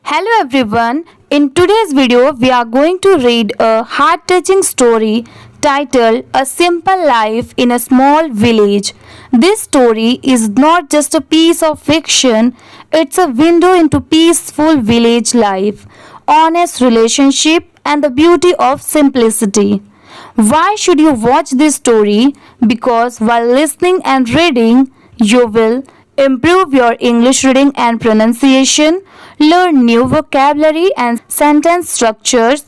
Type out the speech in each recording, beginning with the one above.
Hello everyone. In today's video, we are going to read a heart-touching story titled A Simple Life in a Small Village. This story is not just a piece of fiction, it's a window into peaceful village life, honest relationship, and the beauty of simplicity. Why should you watch this story? Because while listening and reading, you will improve your English reading and pronunciation, learn new vocabulary and sentence structures,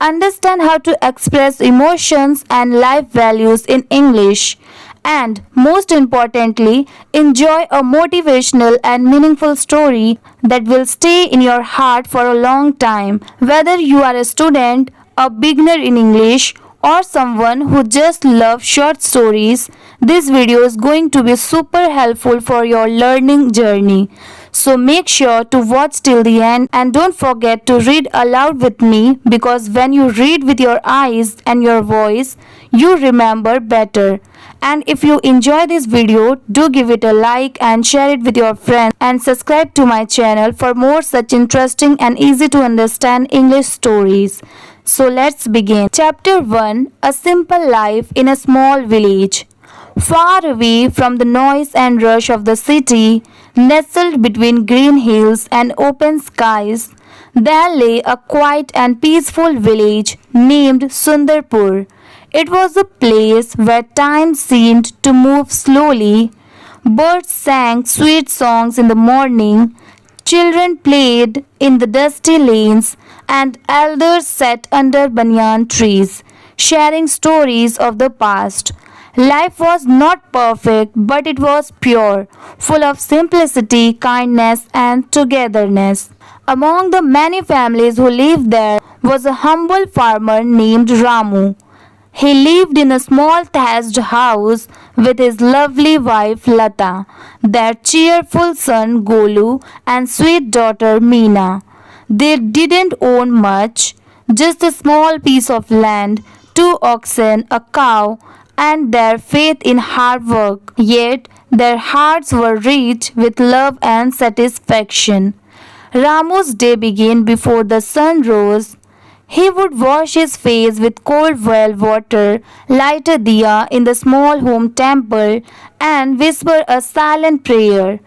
understand how to express emotions and life values in English, and most importantly, enjoy a motivational and meaningful story that will stay in your heart for a long time. Whether you are a student, a beginner in English, or someone who just loves short stories, this video is going to be super helpful for your learning journey. So make sure to watch till the end and don't forget to read aloud with me, because when you read with your eyes and your voice, you remember better. And if you enjoy this video, do give it a like and share it with your friends and subscribe to my channel for more such interesting and easy to understand English stories. So let's begin. Chapter 1, A Simple Life in a Small Village. Far away from the noise and rush of the city, nestled between green hills and open skies, there lay a quiet and peaceful village named Sundarpur. It was a place where time seemed to move slowly. Birds sang sweet songs in the morning, children played in the dusty lanes, and elders sat under banyan trees, sharing stories of the past. Life was not perfect, but it was pure, full of simplicity, kindness, and togetherness. Among the many families who lived there was a humble farmer named Ramu. He lived in a small thatched house with his lovely wife Lata, their cheerful son Golu, and sweet daughter Meena. They didn't own much, just a small piece of land, 2 oxen, a cow, and their faith in hard work. Yet their hearts were rich with love and satisfaction. Ramu's day began before the sun rose. He would wash his face with cold well water, light a diya in the small home temple, and whisper a silent prayer.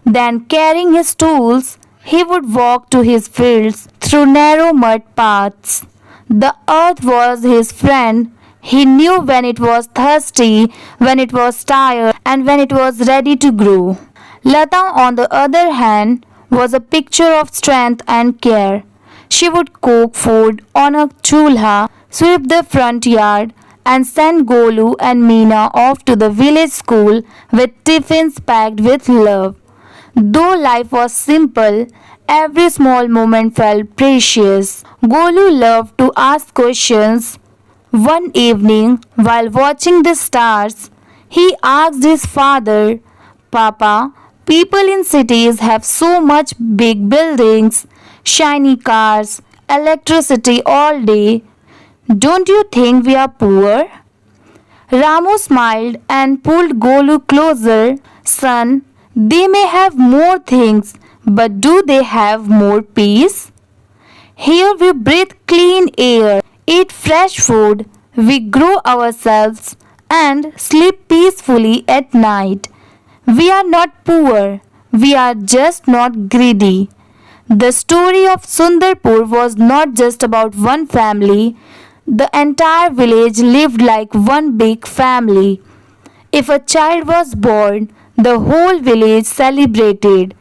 Then, carrying his tools, he would walk to his fields through narrow mud paths. The earth was his friend. He knew when it was thirsty, when it was tired, and when it was ready to grow. Lata, on the other hand, was a picture of strength and care. She would cook food on a chulha, sweep the front yard, and send Golu and Meena off to the village school with tiffins packed with love. Though life was simple, every small moment felt precious. Golu loved to ask questions. One evening, while watching the stars, he asked his father, "Papa, people in cities have so much big buildings, shiny cars, electricity all day. Don't you think we are poor?" Ramu smiled and pulled Golu closer. "Son, they may have more things, but do they have more peace? Here we breathe clean air, eat fresh food, we grow ourselves, and sleep peacefully at night. We are not poor, we are just not greedy." The story of Sundarpur was not just about one family. The entire village lived like one big family. If a child was born, the whole village celebrated.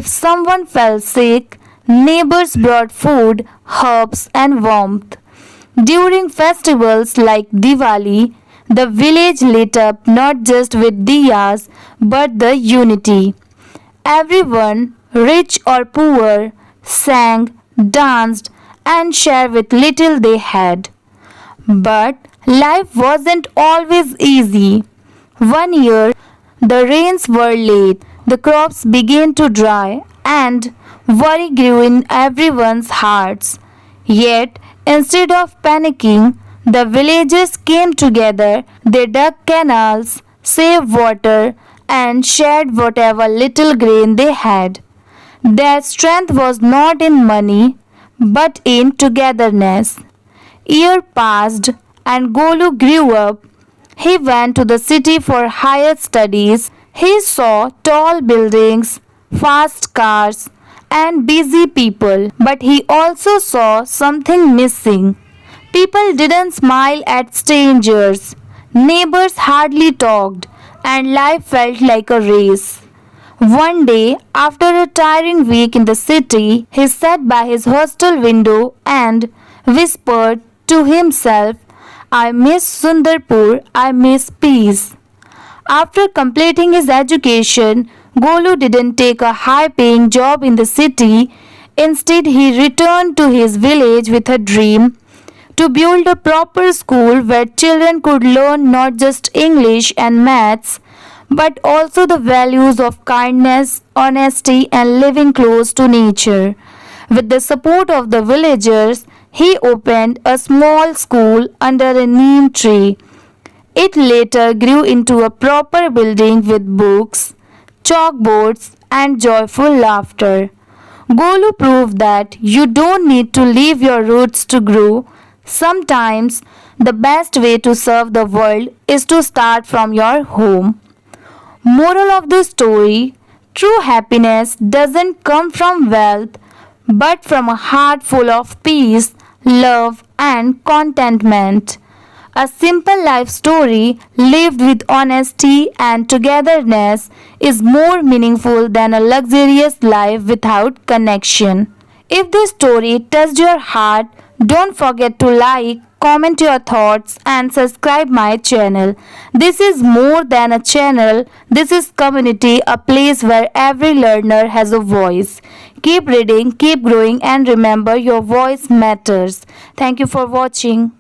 If someone fell sick, neighbors brought food, herbs, and warmth. During festivals like Diwali, the village lit up not just with diyas but the unity. Everyone, rich or poor, sang, danced, and shared with little they had. But life wasn't always easy. One year, the rains were late, the crops began to dry, and worry grew in everyone's hearts. Yet, instead of panicking, the villagers came together. They dug canals, saved water, and shared whatever little grain they had. Their strength was not in money but in togetherness. Year passed and Golu grew up. He went to the city for higher studies. He saw tall buildings, fast cars, and busy people. But he also saw something missing. People didn't smile at strangers. Neighbors hardly talked, and life felt like a race. One day, after a tiring week in the city, he sat by his hostel window and whispered to himself, I miss Sundarpur, I miss peace. After completing his education, Golu didn't take a high paying job in the city. Instead, he returned to his village with a dream to build a proper school where children could learn not just English and maths but also the values of kindness, honesty, and living close to nature. With the support of the villagers, he opened a small school under a neem tree. It later grew into a proper building with books, chalkboards, and joyful laughter. Golu proved that you don't need to leave your roots to grow. Sometimes the best way to serve the world is to start from your home. Moral of the story: true happiness doesn't come from wealth but from a heart full of peace, love, and contentment. A simple life story lived with honesty and togetherness is more meaningful than a luxurious life without connection. If this story touched your heart, don't forget to like, comment your thoughts and subscribe my channel. This is more than a channel. This is community, a place where every learner has a voice. Keep reading, keep growing and remember your voice matters. Thank you for watching.